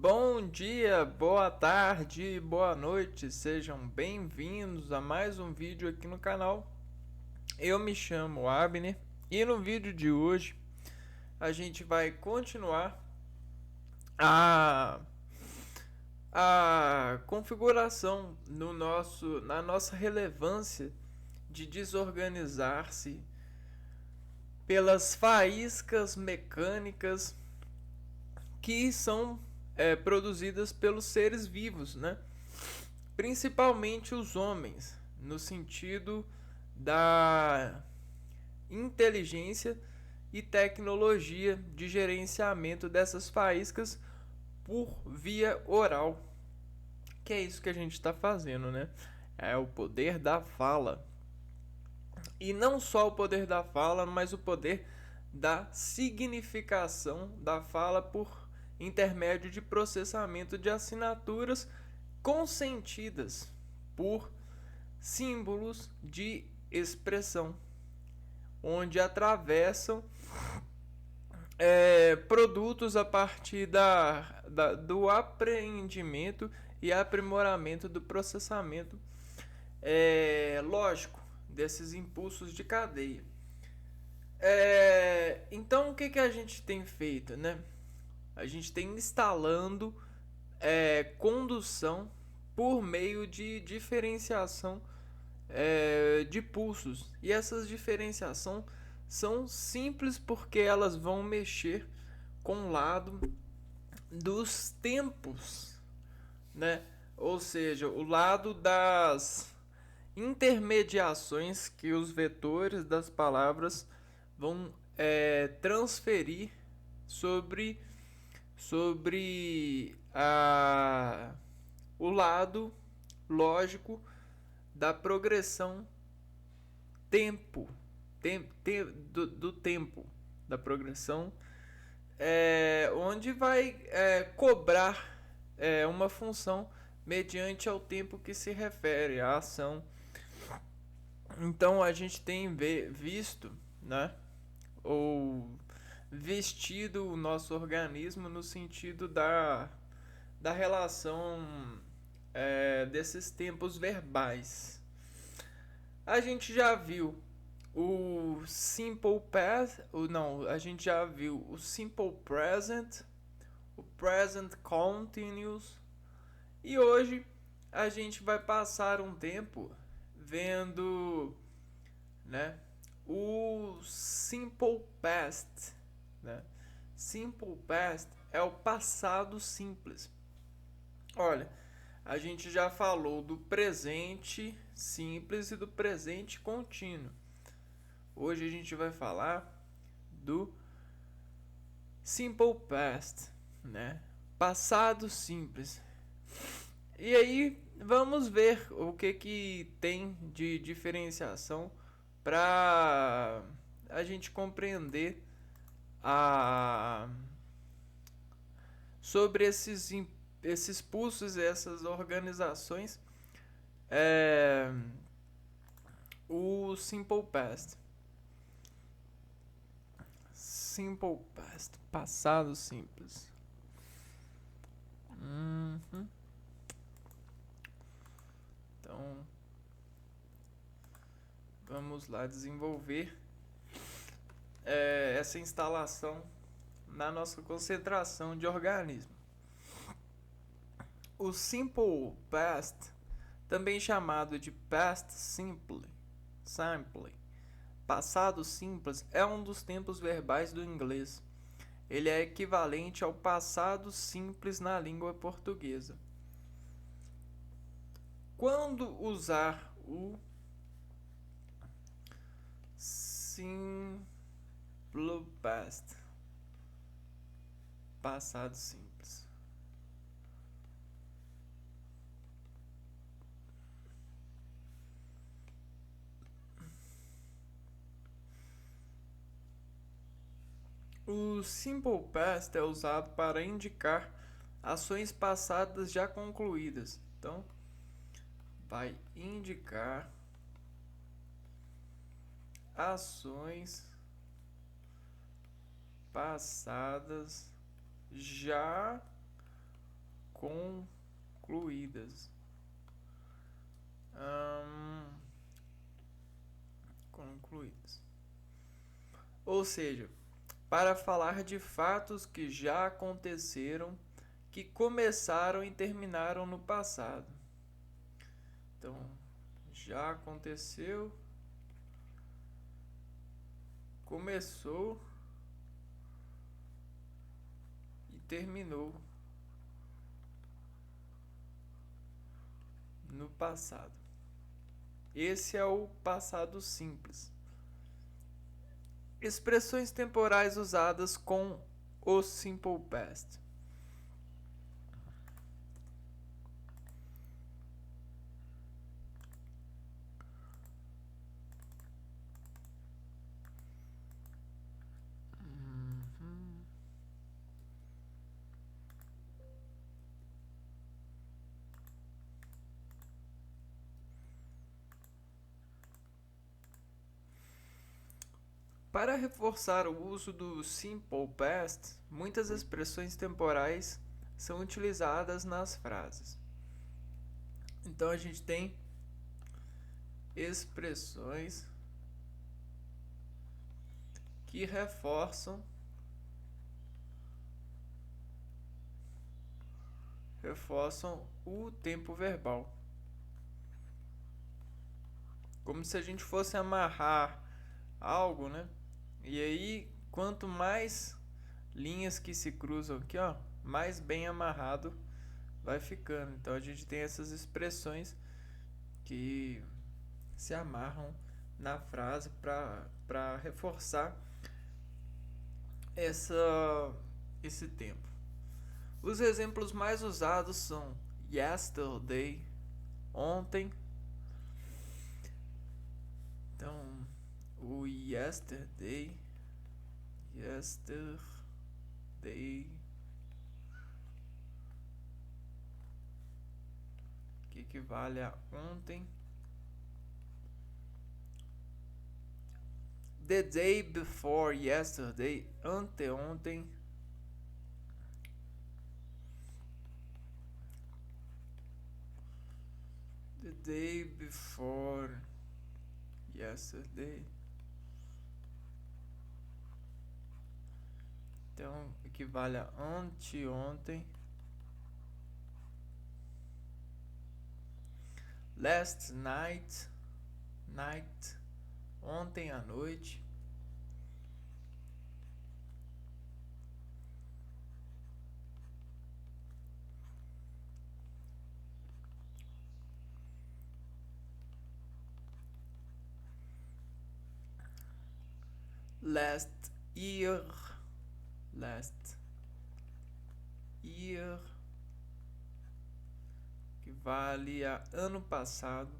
Bom dia, boa tarde, boa noite, sejam bem-vindos a mais um vídeo aqui no canal. Eu me chamo Abner e no vídeo de hoje a gente vai continuar a, a configuração na nossa relevância de desorganizar-se pelas faíscas mecânicas que são produzidas pelos seres vivos, né? Principalmente os homens, no sentido da inteligência e tecnologia de gerenciamento dessas faíscas por via oral, que é isso que a gente está fazendo, né? É o poder da fala. E não só o poder da fala, mas o poder da significação da fala por intermédio de processamento de assinaturas consentidas por símbolos de expressão, onde atravessam produtos a partir do apreendimento e aprimoramento do processamento lógico desses impulsos de cadeia. Então o que a gente tem feito, né? A gente tem instalando condução por meio de diferenciação de pulsos. E essas diferenciações são simples porque elas vão mexer com o lado dos tempos, né? Ou seja, o lado das intermediações que os vetores das palavras vão transferir sobre o lado lógico da progressão do tempo da progressão, onde vai cobrar uma função mediante ao tempo que se refere à ação. Então a gente tem visto, né, ou vestido o nosso organismo no sentido da relação desses tempos verbais. A gente já viu o simple past, a gente já viu o simple present, o present continuous, e hoje a gente vai passar um tempo vendo, né, o simple past, né? Simple past é o passado simples. Olha, a gente já falou do presente simples e do presente contínuo. Hoje a gente vai falar do simple past, né? Passado simples. E aí vamos ver o que tem de diferenciação para a gente compreender a sobre esses pulsos e essas organizações, é, o Simple Past. Simple Past, passado simples. Então, vamos lá desenvolver essa instalação na nossa concentração de organismo. O Simple Past, também chamado de Past Simple, passado simples, é um dos tempos verbais do inglês. Ele é equivalente ao passado simples na língua portuguesa. Quando usar o Simple Past, passado simples? O Simple Past é usado para indicar ações passadas já concluídas. Então, vai indicar ações passadas já concluídas. Concluídas. Ou seja, para falar de fatos que já aconteceram, que começaram e terminaram no passado. Então, já aconteceu, começou e terminou no passado. Esse é o passado simples. Expressões temporais usadas com o simple past. Para reforçar o uso do simple past, muitas expressões temporais são utilizadas nas frases. Então a gente tem expressões que reforçam o tempo verbal. Como se a gente fosse amarrar algo, né? E aí, quanto mais linhas que se cruzam aqui, ó, mais bem amarrado vai ficando. Então a gente tem essas expressões que se amarram na frase para reforçar esse tempo. Os exemplos mais usados são yesterday, ontem. Então, o yesterday, que equivale a ontem. The day before yesterday, anteontem. The day before yesterday. Então, equivale a anteontem. Last night, ontem à noite. Last year, que vale a ano passado.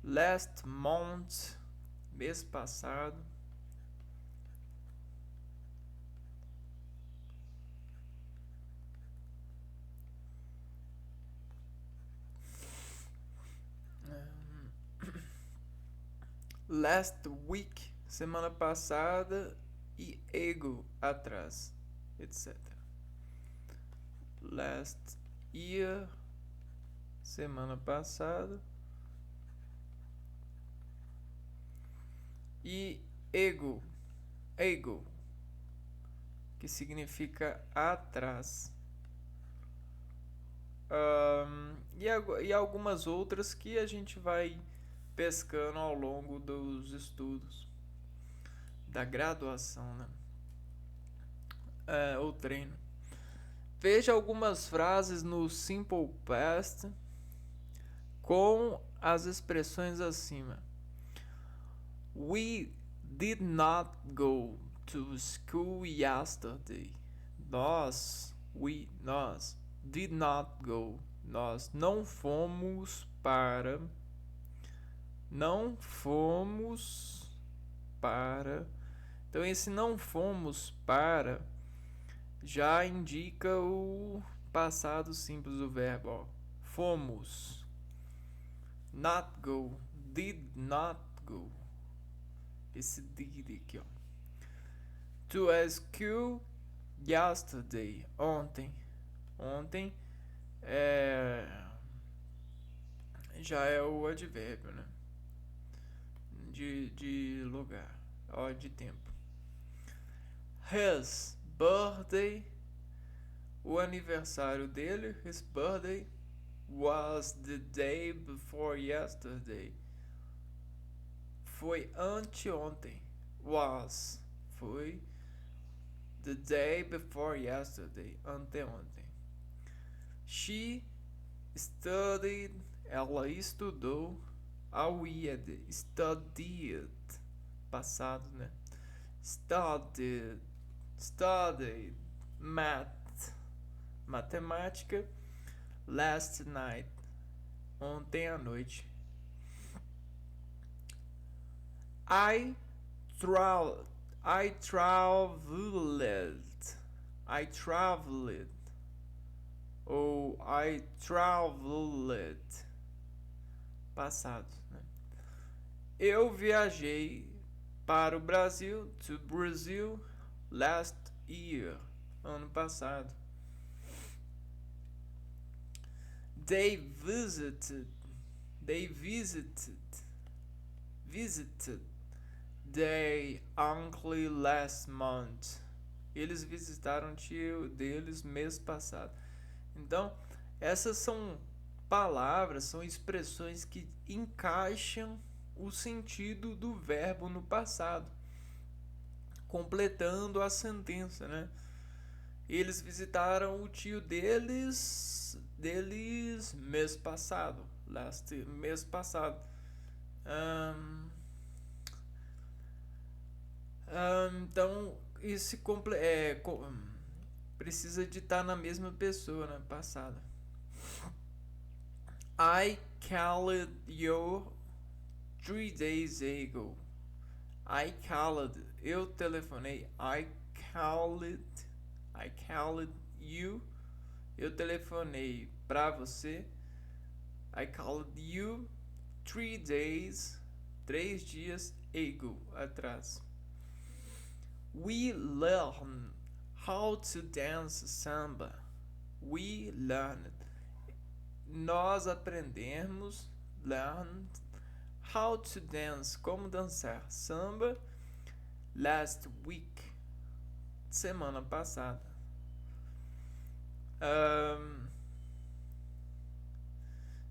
Last month, mês passado. Last week, semana passada, e ago, atrás, etc. Last year, semana passada, e ago, que significa atrás. E algumas outras que a gente vai pescando ao longo dos estudos da graduação, né? Ou treino. Veja algumas frases no simple past com as expressões acima. We did not go to school yesterday. Nós did not go. Nós não fomos para. Então esse não fomos para já indica o passado simples do verbo. Ó. Fomos. Not go. Did not go. esse did aqui, ó. To school yesterday, ontem. Ontem já é o advérbio, né? De lugar, ó, de tempo. His birthday, o aniversário dele, his birthday was the day before yesterday. Foi anteontem. Was foi the day before yesterday, anteontem. She studied, ela estudou. Studied, passado, né? Studied matemática last night, ontem à noite. I traveled ou I traveled, passado, né? Eu viajei para o Brasil, to Brazil, last year, ano passado. They visited their uncle last month. Eles visitaram o tio deles mês passado. Então, essas são palavras, são expressões que encaixam o sentido do verbo no passado, completando a sentença, né? Eles visitaram o tio deles mês passado, mês passado. Então, isso precisa de estar na mesma pessoa, né? Passada. I called you 3 days ago. Eu telefonei. I called you. Eu telefonei pra você. I called you 3 dias ago, atrás. We learned how to dance samba. Nós aprendemos, learned, how to dance, como dançar samba, last week, semana passada.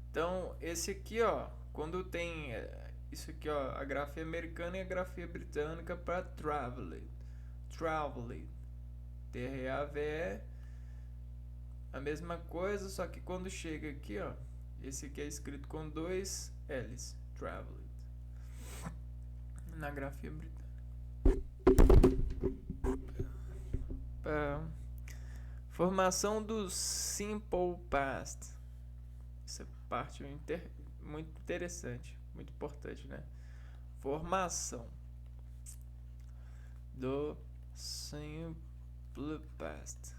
Então, esse aqui, ó, quando tem isso aqui, ó, a grafia americana e a grafia britânica para traveled, TRAVE, a mesma coisa, só que quando chega aqui, ó, esse aqui é escrito com 2 L's, traveled, na grafia britânica. Formação do simple past. Essa parte muito interessante, muito importante, né? Formação do simple past,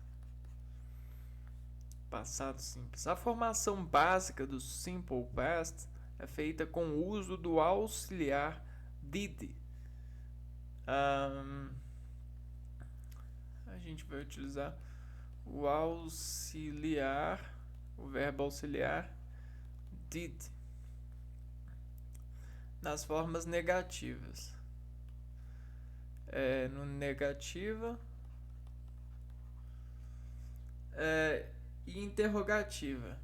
passado simples. A formação básica do simple past é feita com o uso do auxiliar did. A gente vai utilizar o auxiliar, o verbo auxiliar did, nas formas negativas. No negativa e interrogativa.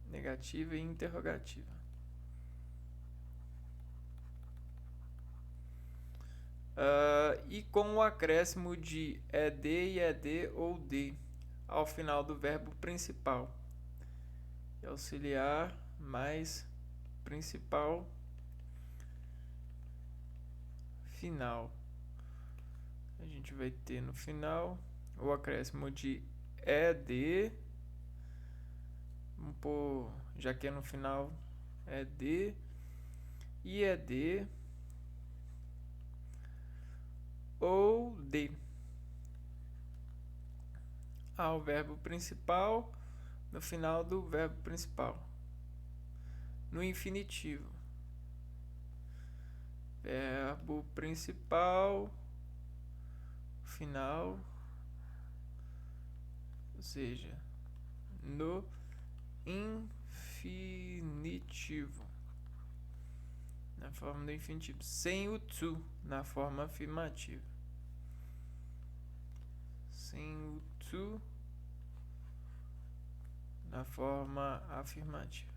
Negativa e interrogativa. E com o acréscimo de ed e ed ou de ao final do verbo principal. Auxiliar mais principal final. A gente vai ter no final o acréscimo de ed, vamos pôr, já que é no final, ed e ed ou de ao verbo principal no final do verbo principal, no infinitivo. Verbo principal, final, ou seja, no infinitivo, na forma do infinitivo, sem o to na forma afirmativa. Sem o to na forma afirmativa.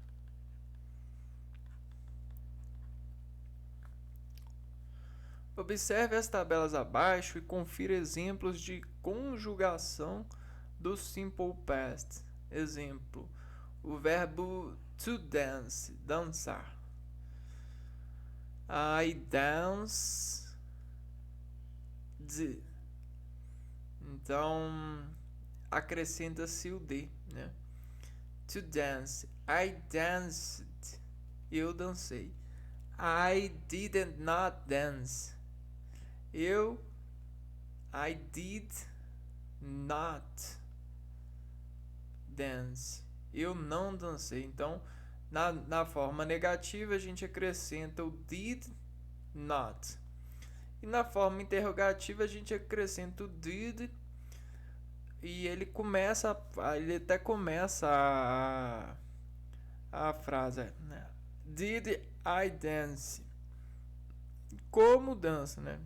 Observe as tabelas abaixo e confira exemplos de conjugação do simple past. Exemplo: o verbo to dance, dançar. I danced. Então acrescenta-se o D, né? To dance, I danced. Eu dancei. I did not dance. I did not dance. Eu não dancei. Então, na forma negativa, a gente acrescenta o did not. E na forma interrogativa, a gente acrescenta o did. E ele até começa a frase, né? Did I dance? Como dança, né?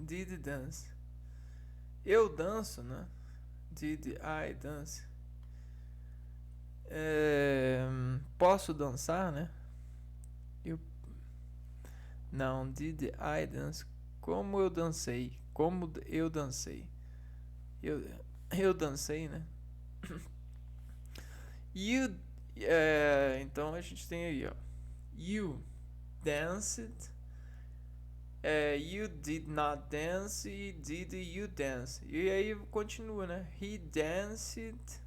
Did dance. Eu danço, né? Did I dance? Posso dançar, né? Não, did I dance? Como eu dancei? Como eu dancei? Eu dancei, né? Então a gente tem aí, ó. You danced. You did not dance. E did you dance? E aí continua, né? He danced.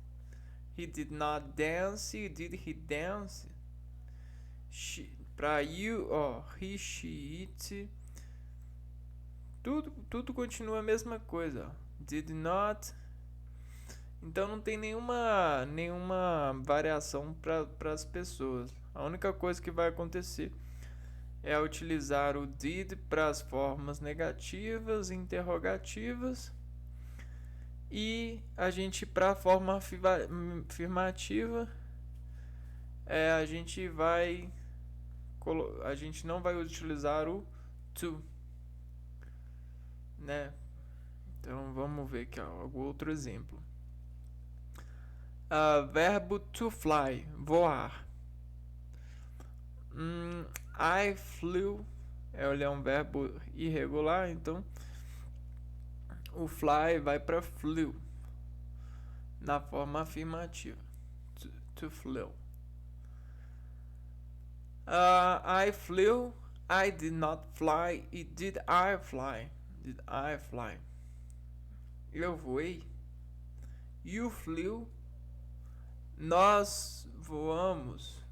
He did not dance. Did he dance? Pra you, ó. He, she, it. Tudo continua a mesma coisa, ó. Did not. Então não tem nenhuma variação para as pessoas. A única coisa que vai acontecer é utilizar o did para as formas negativas e interrogativas, e a gente, para a forma afirmativa, a gente não vai utilizar o to, né? Então vamos ver aqui, ó, algum outro exemplo. Verbo to fly, voar. I flew, ele é um verbo irregular, então o fly vai para flew na forma afirmativa. To flew. I flew. I did not fly. E did I fly? Did I fly? Eu voei. You flew. Nós voamos.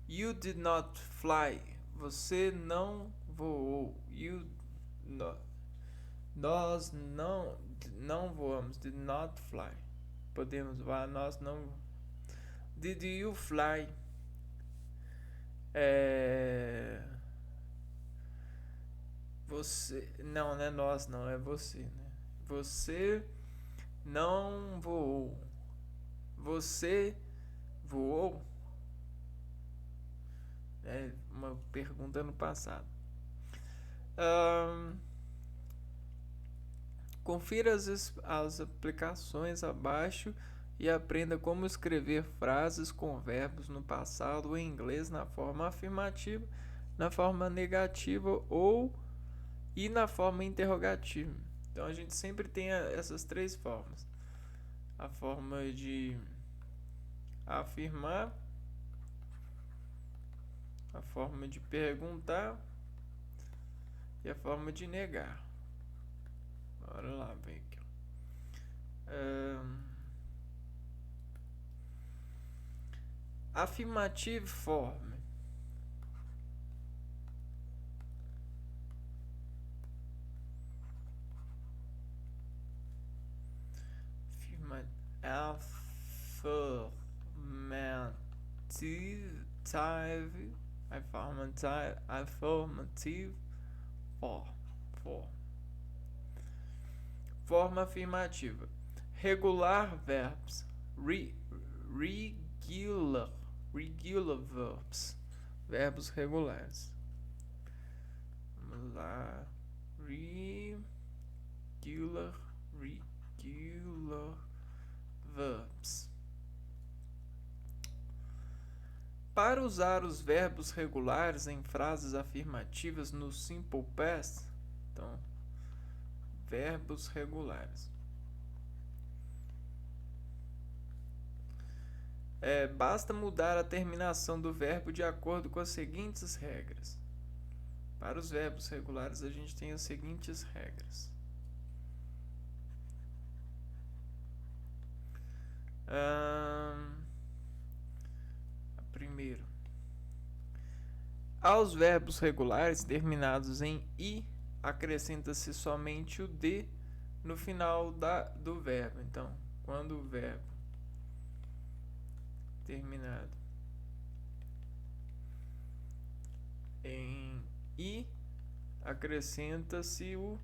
You did not fly. Você não voou. Nós não voamos. Did not fly. Podemos voar, nós não. Did you fly? Você. Não é nós, não, é você, né? Você não voou. Você voou? É uma pergunta no passado. Confira as aplicações abaixo e aprenda como escrever frases com verbos no passado em inglês na forma afirmativa, na forma negativa e na forma interrogativa. Então a gente sempre tem essas três formas: a forma de afirmar, a forma de perguntar e a forma de negar. Bora lá, vem aqui. Affirmative form. Affirmative Affirmative for. Forma afirmativa. Regular verbs. Regular verbs. Verbos regulares. Vamos lá. Regular verbs. Para usar os verbos regulares em frases afirmativas no simple past, então, verbos regulares. Basta mudar a terminação do verbo de acordo com as seguintes regras. Para os verbos regulares, a gente tem as seguintes regras. Primeiro, aos verbos regulares terminados em I, acrescenta-se somente o D no final do verbo. Então, quando o verbo terminado em I, acrescenta-se o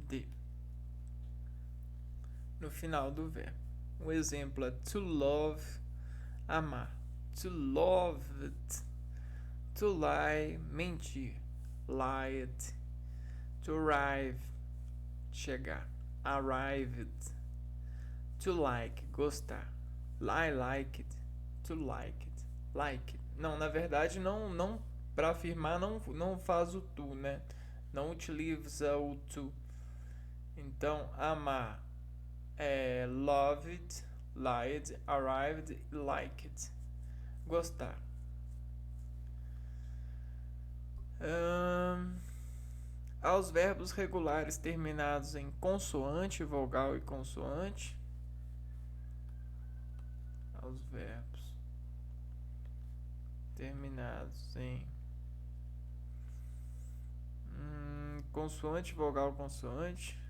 D no final do verbo. Um exemplo é to love, amar. To love it. To lie, mentir. Lied. To arrive, chegar. Arrived. To like, gostar. Like it. To like it. Like it. Não, na verdade, não para afirmar não faz o to, né? Não utiliza o to. Então, amar é loved, lied, arrived, liked. Gostar. Aos verbos regulares terminados em consoante, vogal e consoante. Aos verbos terminados em consoante, vogal, consoante.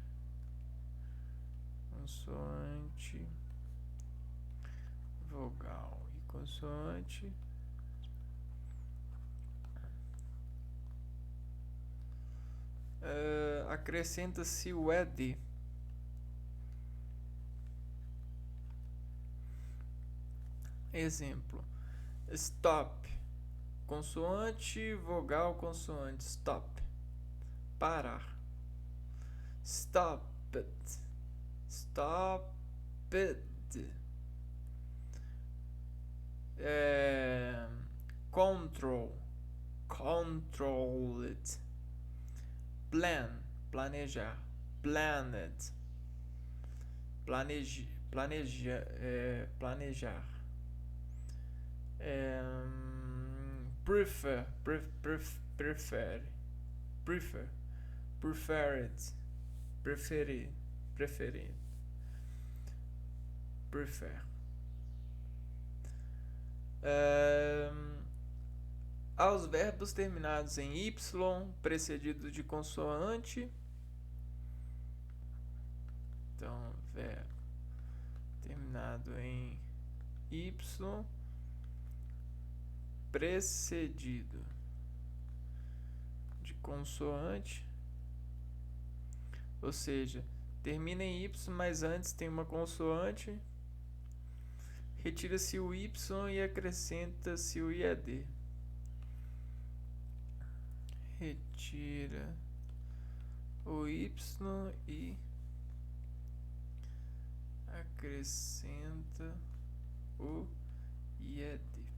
Consoante, vogal e consoante. Acrescenta-se o ED. Exemplo: stop, consoante, vogal, consoante. Stop, parar. Stop it. Stop it. Control it. Plan, planejar. Planet, planejar. Prefer, preferred. Preferir. Prefer. Aos verbos terminados em Y, precedidos de consoante. Então, verbo terminado em Y, precedido de consoante. Ou seja, termina em Y, mas antes tem uma consoante. Retira-se o Y e acrescenta-se o IAD. Retira o Y e acrescenta o IAD.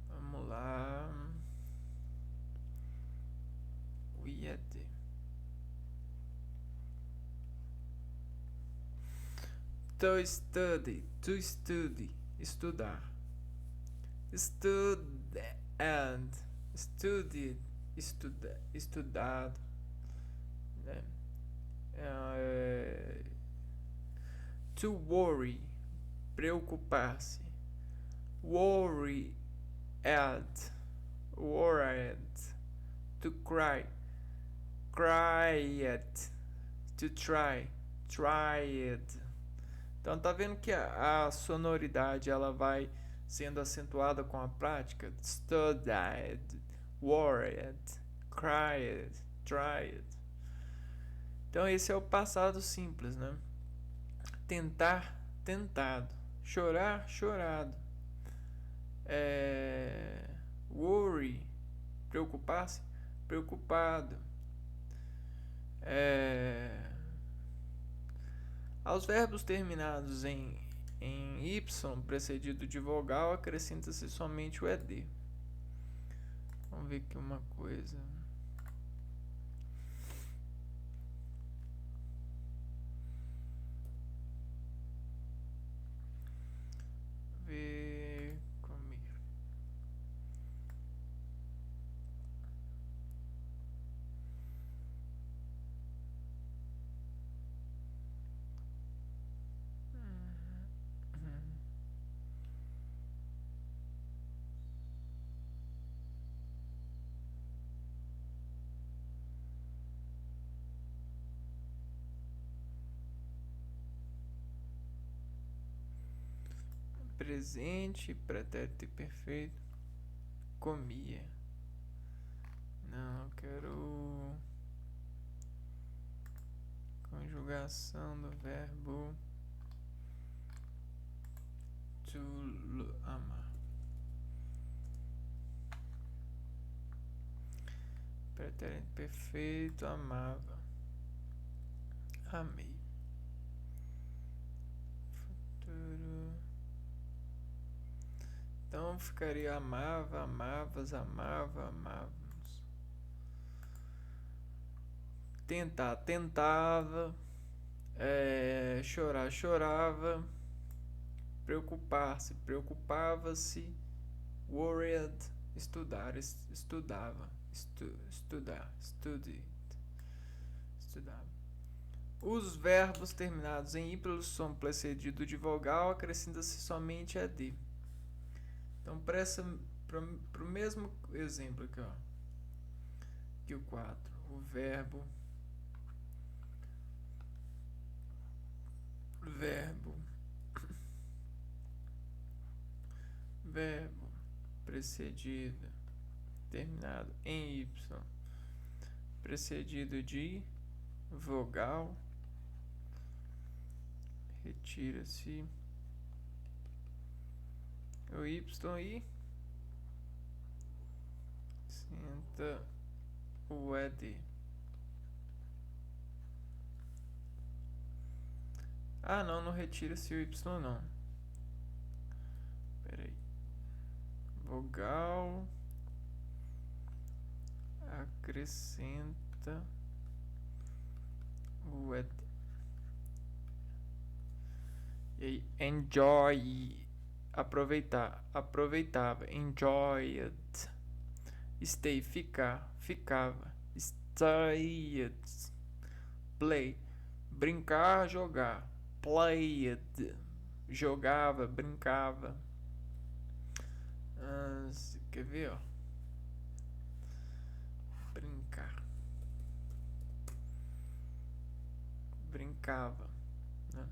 Vamos lá. O IAD. To study, estudar. Estudado, né? To worry, preocupar-se. Worried. To cry, cried. To try, tried. Então tá vendo que a sonoridade ela vai sendo acentuada com a prática. Studied, worried, cried, tried. Então esse é o passado simples, né? Tentar, tentado. Chorar, chorado. Worry, preocupar-se, preocupado. Aos verbos terminados em Y, precedido de vogal, acrescenta-se somente o ED. Vamos ver aqui uma coisa. Ver comigo. Presente, pretérito perfeito. Comia. Não, eu quero conjugação do verbo to amar. Pretérito perfeito, amava. Amei. Futuro. Então ficaria amava, amavas, amava, amávamos. Tentar, tentava. Chorar, chorava. Preocupar-se, preocupava-se. Worried, estudar, estudava. Estudar, studied, estudava. Os verbos terminados em Y som precedido de vogal acrescenta-se somente a D. Então, para o mesmo exemplo aqui, ó, que o 4, o verbo precedido, terminado em Y, precedido de vogal, retira-se o Y e senta o ED. Ah, não retira-se o Y não. Pera aí. Vogal acrescenta o ED. E aí, enjoy, aproveitava, enjoyed. Stay, ficava. Stayed. Play, brincar, jogar. Played, jogava, brincava. Quer ver, ó? Brincava, né?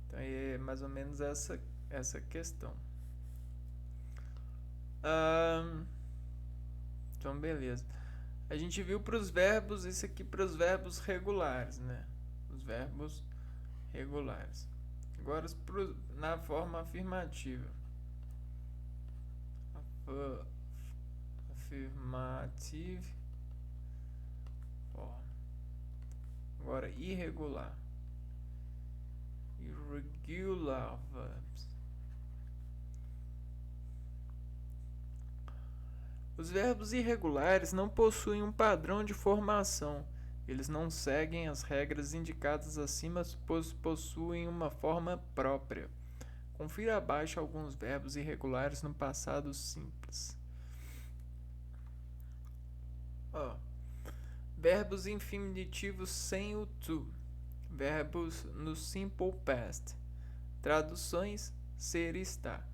Então é mais ou menos essa questão. Então beleza. A gente viu para os verbos, isso aqui para os verbos regulares, né? Os verbos regulares. Agora na forma afirmativa. Affirmative. Agora irregular. Irregular verbs. Os verbos irregulares não possuem um padrão de formação. Eles não seguem as regras indicadas acima, pois possuem uma forma própria. Confira abaixo alguns verbos irregulares no passado simples. Verbos infinitivos sem o to. Verbos no simple past. Traduções: ser e estar.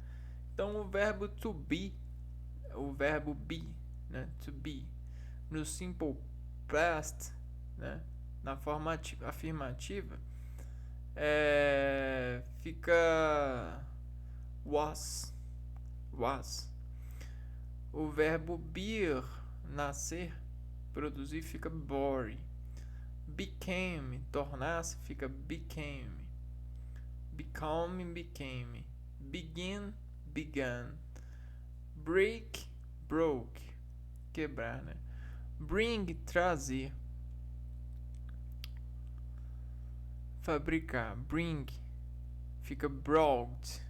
Então, o verbo to be, o verbo be, né, to be, no simple past, né, na forma afirmativa, Fica was. Was. O verbo beer, nascer, produzir, fica bore. Became, tornar-se, fica became. Become, became. Begin, began. Break, broke. Quebrar, né? Bring, trazer. Fabricar, bring, fica brought.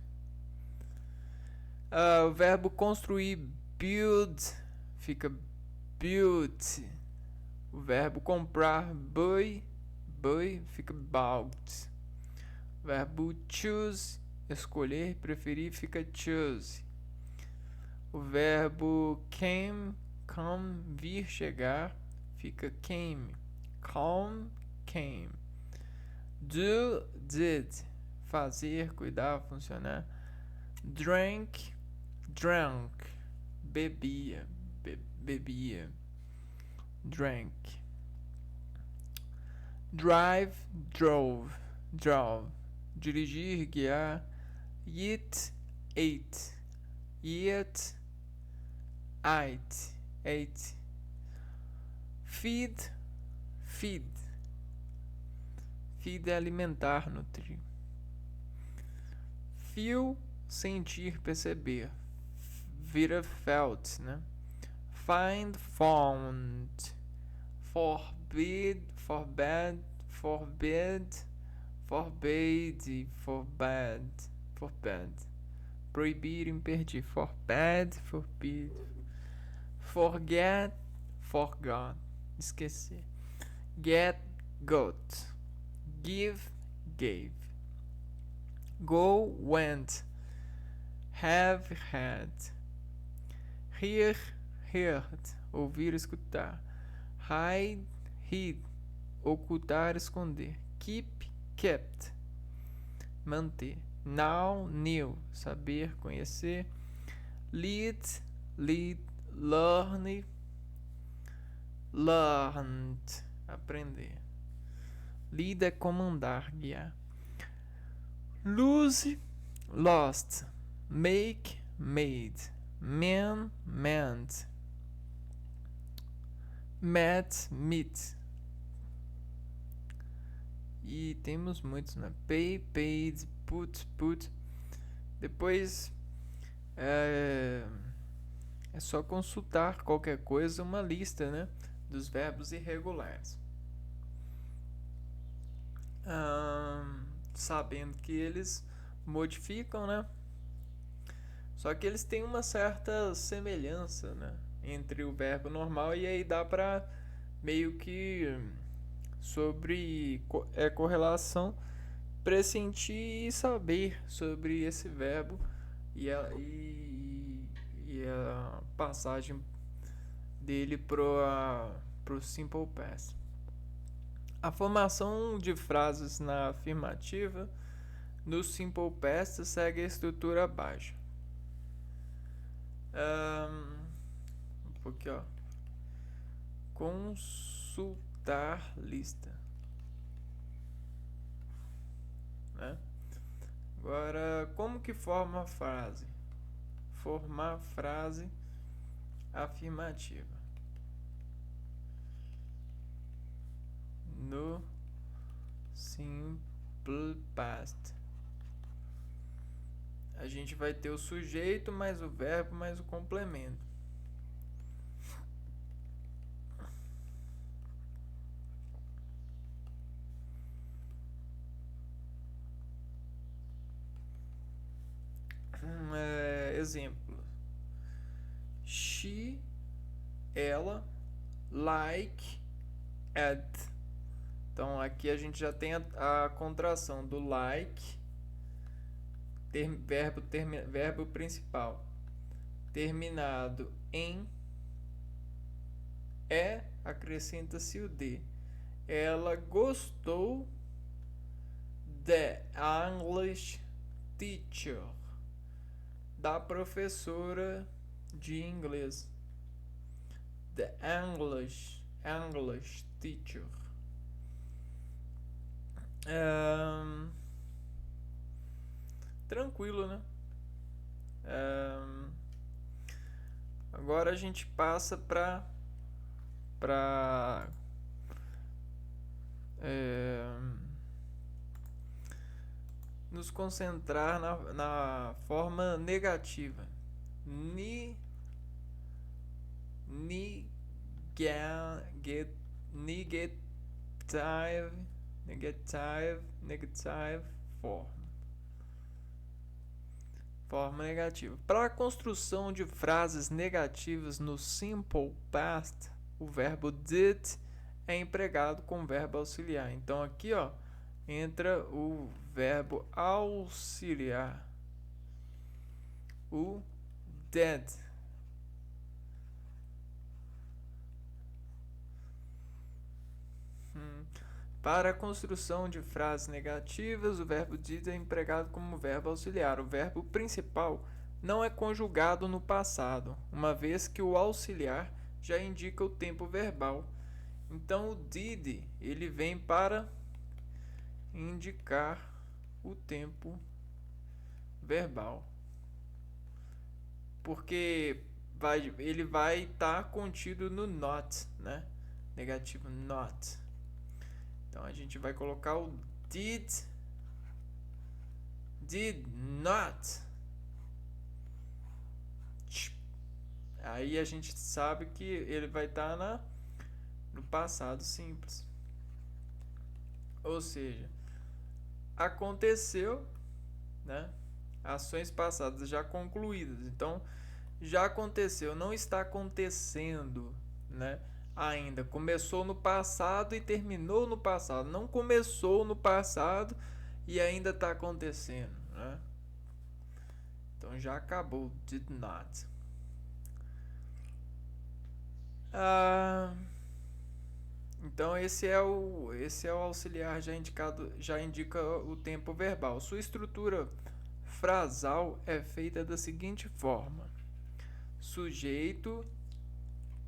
O verbo construir, build, fica built. O verbo comprar, buy, fica bought. O verbo choose, escolher, preferir, fica choose. O verbo came, come, vir, chegar, fica came. Come, came. Do, did, fazer, cuidar, funcionar. Drank, drank, bebia, bebia. Drank. Drive, drove, drove. Dirigir, guiar. Eat, ate. Eat, ate. Feed, feed. Feed é alimentar, nutrir. Feel, sentir, perceber. Vira felt, né? Find, found. Forbid, forbade, forbade, proibir, impedir. Forbade, forbid. Forget, forgot, esquecer. Get, got. Give, gave. Go, went. Have, had. Hear, heard. Ouvir, escutar. Hide, hid. Ocultar, esconder. Keep, kept. Manter. Now, knew. Saber, conhecer. Lead, lead. Learn, learned. Aprender. Lead é comandar, guiar. Lose, lost. Make, made. Man, meant. Met, meet. E temos muitos, né? Pay, paid, put. Depois é só consultar qualquer coisa, uma lista, né, dos verbos irregulares. Sabendo que eles modificam, né? Só que eles têm uma certa semelhança, né, entre o verbo normal, e aí dá pra meio que sobre correlação pressentir e saber sobre esse verbo e a passagem dele pro Simple Past. A formação de frases na afirmativa no Simple Past segue a estrutura abaixo. Um pouquinho, ó. Consultar lista, né? Agora, como que forma a frase? Formar frase afirmativa no Simple Past. A gente vai ter o sujeito mais o verbo mais o complemento. Exemplo: she, ela, like, at. Então aqui a gente já tem a contração do like, verbo principal, terminado em acrescenta-se o de. Ela gostou the English teacher, da professora de inglês. The English teacher. Ahn, tranquilo, né? Ahn, agora a gente passa para nos concentrar na forma negativa. Ni, ni, get, negative, negative form. Forma negativa. Para a construção de frases negativas no simple past, o verbo did é empregado com o verbo auxiliar. Então aqui, ó, entra o verbo auxiliar, o did. Para a construção de frases negativas, o verbo did é empregado como verbo auxiliar. O verbo principal não é conjugado no passado, uma vez que o auxiliar já indica o tempo verbal. Então o did ele vem para indicar o tempo verbal, porque ele vai estar contido no not, né? Negativo not. Então a gente vai colocar o did not. Aí a gente sabe que ele vai estar no passado simples. Ou seja, aconteceu, né? Ações passadas já concluídas. Então, já aconteceu, não está acontecendo, né? Ainda começou no passado e terminou no passado. Não começou no passado e ainda está acontecendo, né? Então já acabou. Did not. Então esse é o auxiliar já indica o tempo verbal. Sua estrutura frasal é feita da seguinte forma: sujeito,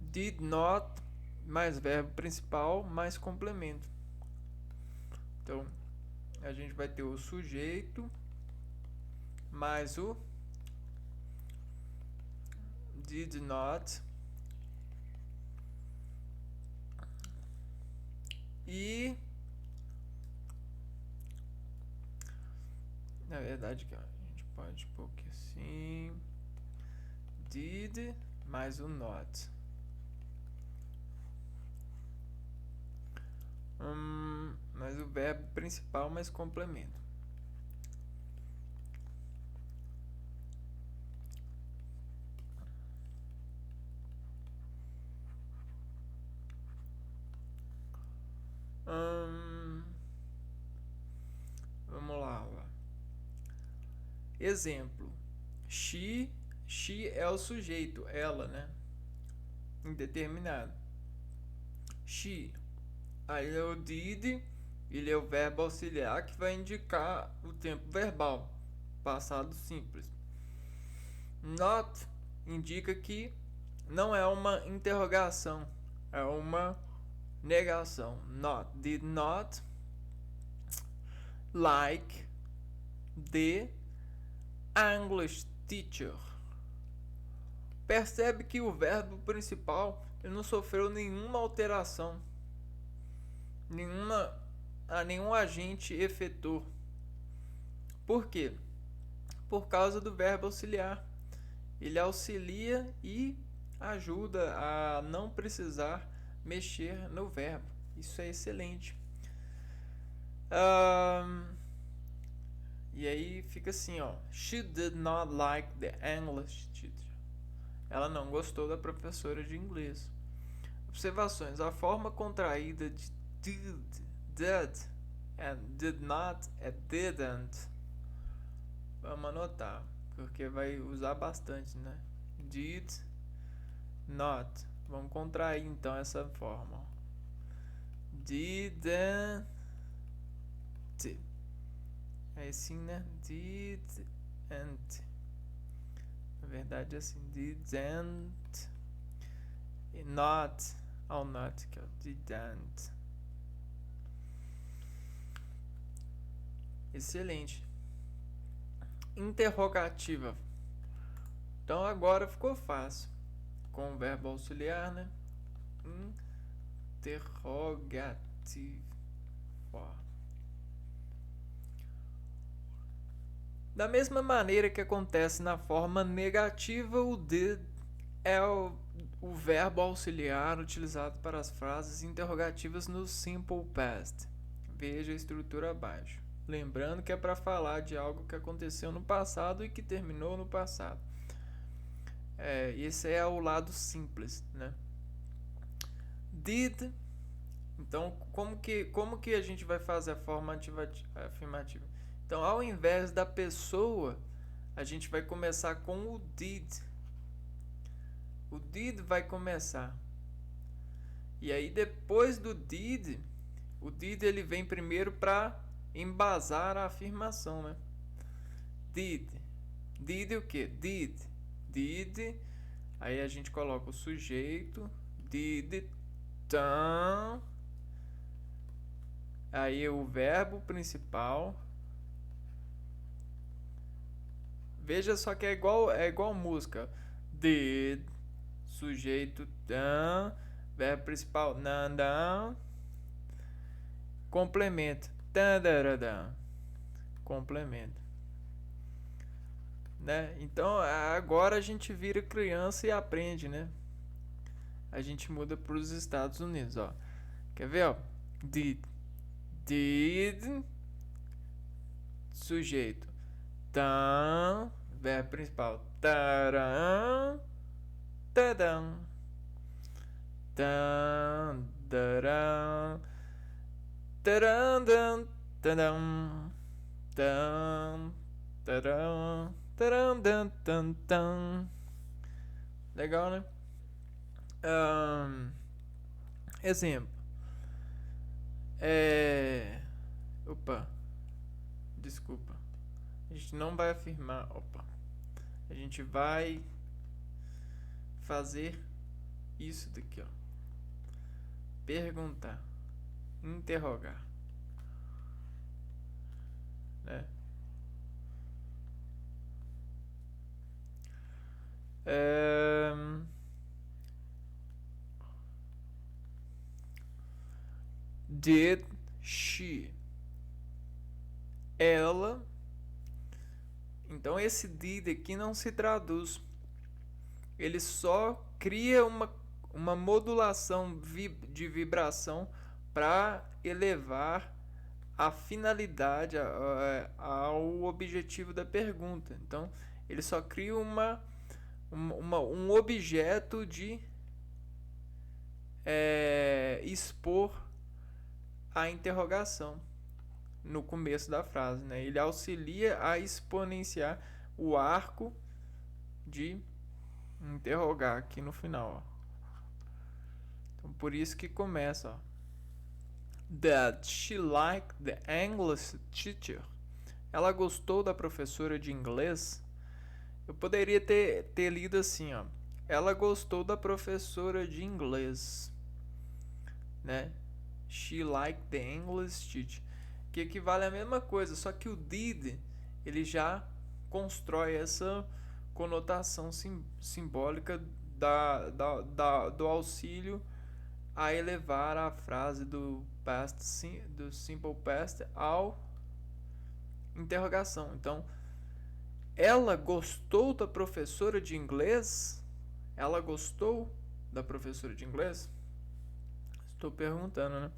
did not, mais verbo principal, mais complemento. Então a gente vai ter o sujeito mais o did not e na verdade a gente pode pôr aqui assim, did mais o not. Mas o verbo principal mais complemento. Vamos lá. Exemplo: she é o sujeito, ela, né? Indeterminado. She. Aí o did, ele é o verbo auxiliar que vai indicar o tempo verbal, passado simples. Not indica que não é uma interrogação, é uma negação. Not, did not like the English teacher. Percebe que o verbo principal ele não sofreu nenhuma alteração, nenhum agente efetor. Por quê? Por causa do verbo auxiliar. Ele auxilia e ajuda a não precisar mexer no verbo. Isso é excelente. E aí fica assim, ó. She did not like the English teacher. Ela não gostou da professora de inglês. Observações. A forma contraída de did and did not é didn't. Vamos anotar, porque vai usar bastante, né? Did not. Vamos contrair então essa forma. Didn't. É assim, né? Didn't. Na verdade é assim. Didn't. Not. Ao not, que é o didn't. Excelente. Interrogativa. Então agora ficou fácil. Com o verbo auxiliar, né? Interrogativa. Da mesma maneira que acontece na forma negativa, o did é o verbo auxiliar utilizado para as frases interrogativas no simple past. Veja a estrutura abaixo. Lembrando que é para falar de algo que aconteceu no passado e que terminou no passado. Esse é o lado simples, né? Did. Então, como que a gente vai fazer a forma afirmativa? Então, ao invés da pessoa, a gente vai começar com o did. O did vai começar. E aí, depois do did, o did ele vem primeiro para embasar a afirmação, né? Did. Did o quê? Did. Aí a gente coloca o sujeito. Did Tom. Aí o verbo principal. Veja só que é igual música. Did, sujeito dan, verbo principal nandan, complemento tandaradan, complemento, né? Então agora a gente vira criança e aprende, né? A gente muda para os Estados Unidos, ó. Quer ver, ó? Did, sujeito tan, verbo principal taran, tadam, tan, daran, tarandan, tadam, tan, taran, tarandan, tan, tan. Legal, né? Exemplo. Opa. Desculpa. A gente não vai afirmar. Opa. A gente vai fazer isso daqui, ó. Perguntar. Interrogar. Né? Did she? Ela. Então esse did aqui não se traduz. Ele só cria uma modulação de vibração para elevar a finalidade ao objetivo da pergunta. Então ele só cria um objeto de expor a interrogação no começo da frase, né? Ele auxilia a exponenciar o arco de interrogar aqui no final, ó. Então por isso que começa, ó. That she liked the English teacher. Ela gostou da professora de inglês. Eu poderia ter lido assim, ó. Ela gostou da professora de inglês, né? She liked the English teacher, que equivale à mesma coisa, só que o did ele já constrói essa conotação simbólica do auxílio a elevar a frase do simple past ao interrogação. Então, ela gostou da professora de inglês? Ela gostou da professora de inglês? Estou perguntando, né?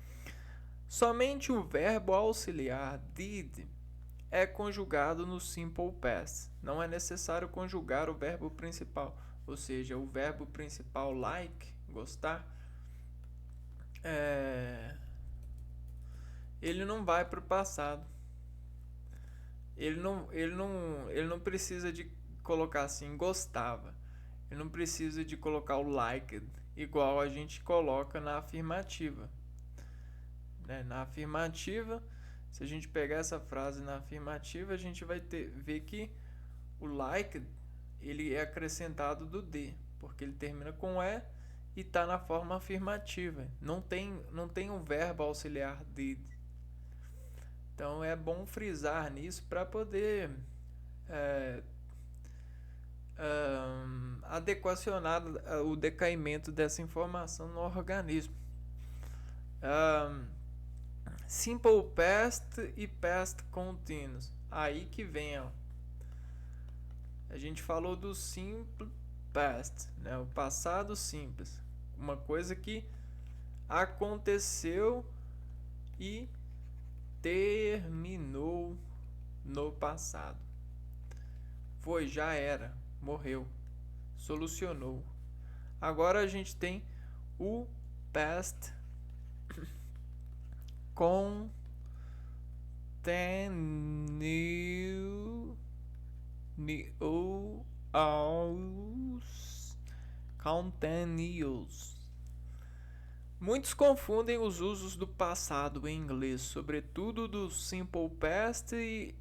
Somente o verbo auxiliar did é conjugado no simple past. Não é necessário conjugar o verbo principal, ou seja, o verbo principal like, gostar, ele não vai para o passado. Ele não precisa de colocar assim, gostava. Ele não precisa de colocar o liked, igual a gente coloca na afirmativa. Né? Na afirmativa, se a gente pegar essa frase na afirmativa, a gente vai ver que o liked ele é acrescentado do D, porque ele termina com E e está na forma afirmativa. Não tem um verbo auxiliar did. Então é bom frisar nisso para poder é, adequacionar o decaimento dessa informação no organismo. Um, Simple Past e Past Continuous. Aí que vem, ó. A gente falou do Simple Past, né? O passado simples. Uma coisa que aconteceu e terminou no passado. Foi, já era, morreu, solucionou. Agora a gente tem o Past Continuous. Muitos confundem os usos do passado em inglês, sobretudo do Simple Past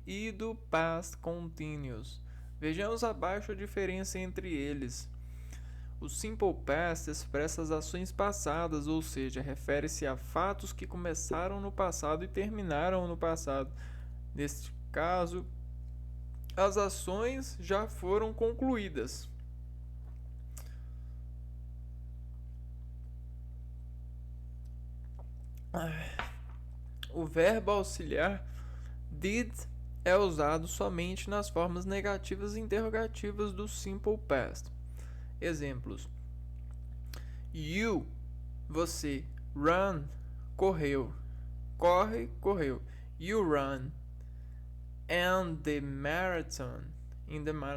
e do Past Continuous. Vejamos abaixo a diferença entre eles. O Simple Past expressa as ações passadas, ou seja, refere-se a fatos que começaram no passado e terminaram no passado. Neste caso, as ações já foram concluídas. O verbo auxiliar did é usado somente nas formas negativas e interrogativas do Simple Past. Exemplos: you, você, run, correu, corre, correu. You run and the marathon,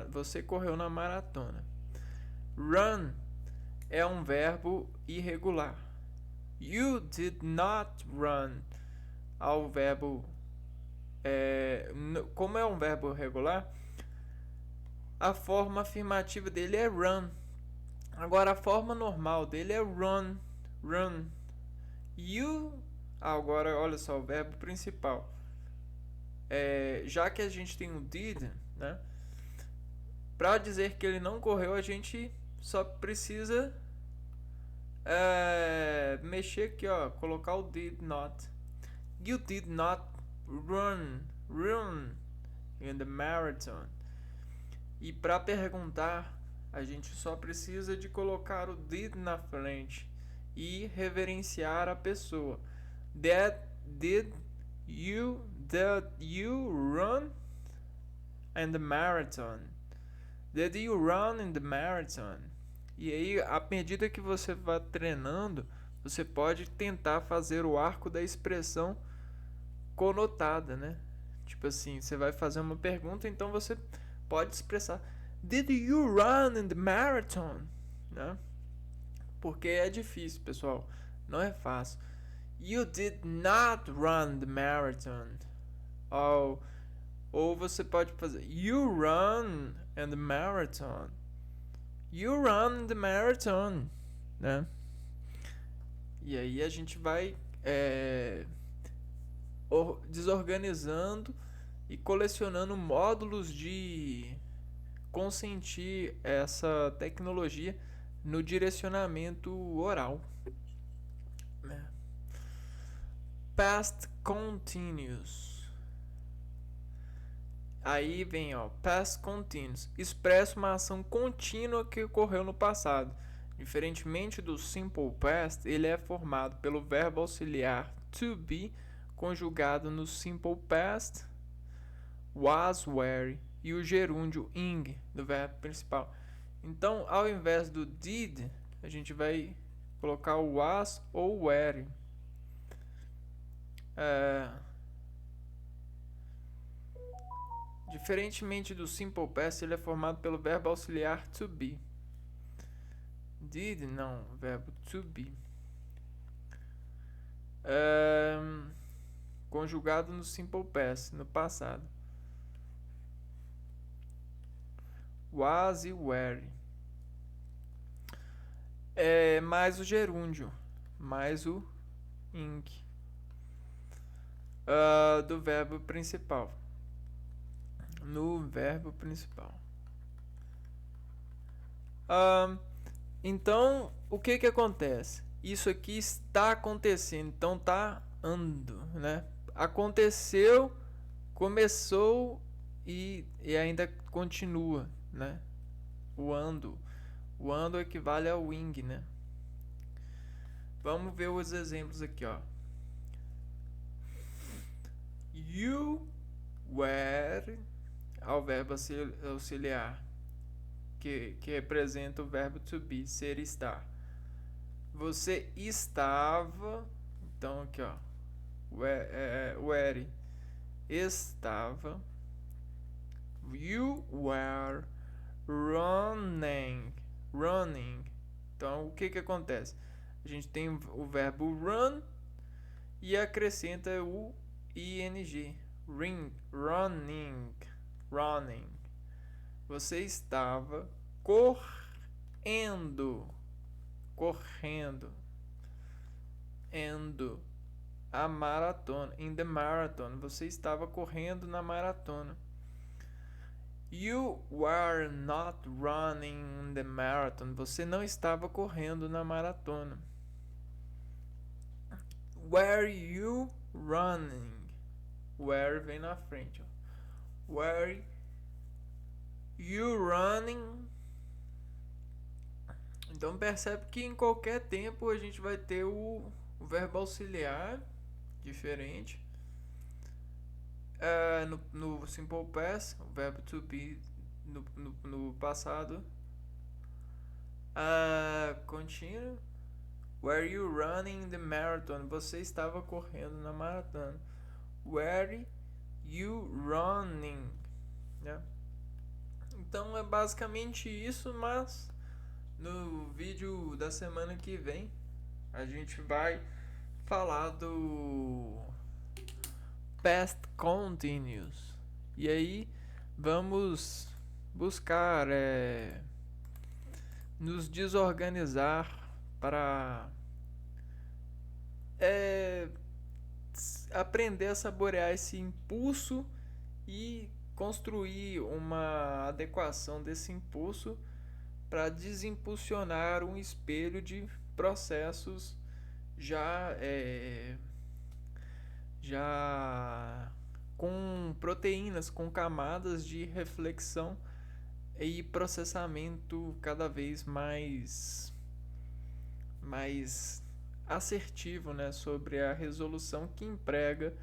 você correu na maratona. Run é um verbo irregular. You did not run ao verbo como é um verbo regular, a forma afirmativa dele é run. Agora a forma normal dele é run. You, agora olha só, o verbo principal. Já que a gente tem o did, né? Para dizer que ele não correu, a gente só precisa mexer aqui, ó, colocar o did not. You did not run in the marathon. E para perguntar, a gente só precisa de colocar o did na frente e reverenciar a pessoa. Did you run in the marathon? Did you run in the marathon? E aí, à medida que você vai treinando, você pode tentar fazer o arco da expressão conotada, né? Tipo assim, você vai fazer uma pergunta, então você pode expressar Did you run in the marathon? Né? Porque é difícil, pessoal. Não é fácil. You did not run the marathon. Ou você pode fazer You run in the marathon. You run the marathon, né? E aí a gente vai desorganizando e colecionando módulos de consentir essa tecnologia no direcionamento oral. Past Continuous. Aí vem, ó, Past Continuous. Expressa uma ação contínua que ocorreu no passado. Diferentemente do Simple Past, ele é formado pelo verbo auxiliar to be, conjugado no Simple Past, was, were, e o gerúndio ing, do verbo principal. Então, ao invés do did, a gente vai colocar o was ou were. Diferentemente do Simple Past, ele é formado pelo verbo auxiliar to be. Did, não, verbo to be. Conjugado no Simple Past, no passado. Was e were. Mais o gerúndio, mais o ing do verbo principal. No verbo principal. Então, o que acontece? Isso aqui está acontecendo, então tá ando, né? aconteceu, começou e ainda continua, né? O ando. O ando equivale ao wing, né? Vamos ver os exemplos aqui, ó. You were ao verbo auxiliar, que representa o verbo to be, ser, estar. Você estava, então aqui ó, were, estava. You were running, running. Então o que acontece? A gente tem o verbo run e acrescenta o ing, running, running. Você estava correndo, correndo, a maratona, in the marathon. Você estava correndo na maratona. You were not running in the marathon. Você não estava correndo na maratona. Were you running? Were vem na frente. Ó. Were you running? Então percebe que em qualquer tempo a gente vai ter o verbo auxiliar diferente. No simple past, o verbo to be no passado. Contínuo. Were you running the marathon? Você estava correndo na maratona. Were you running? Né? Então é basicamente isso, mas no vídeo da semana que vem a gente vai falar do past continuous. E aí vamos buscar nos desorganizar para aprender a saborear esse impulso e construir uma adequação desse impulso para desimpulsionar um espelho de processos já com proteínas, com camadas de reflexão e processamento cada vez mais assertivo, né, sobre a resolução que emprega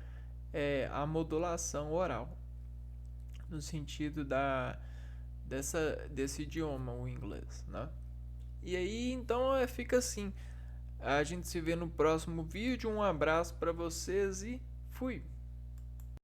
a modulação oral, no sentido desse idioma, o inglês, né? E aí, então, fica assim. A gente se vê no próximo vídeo. Um abraço para vocês e fui!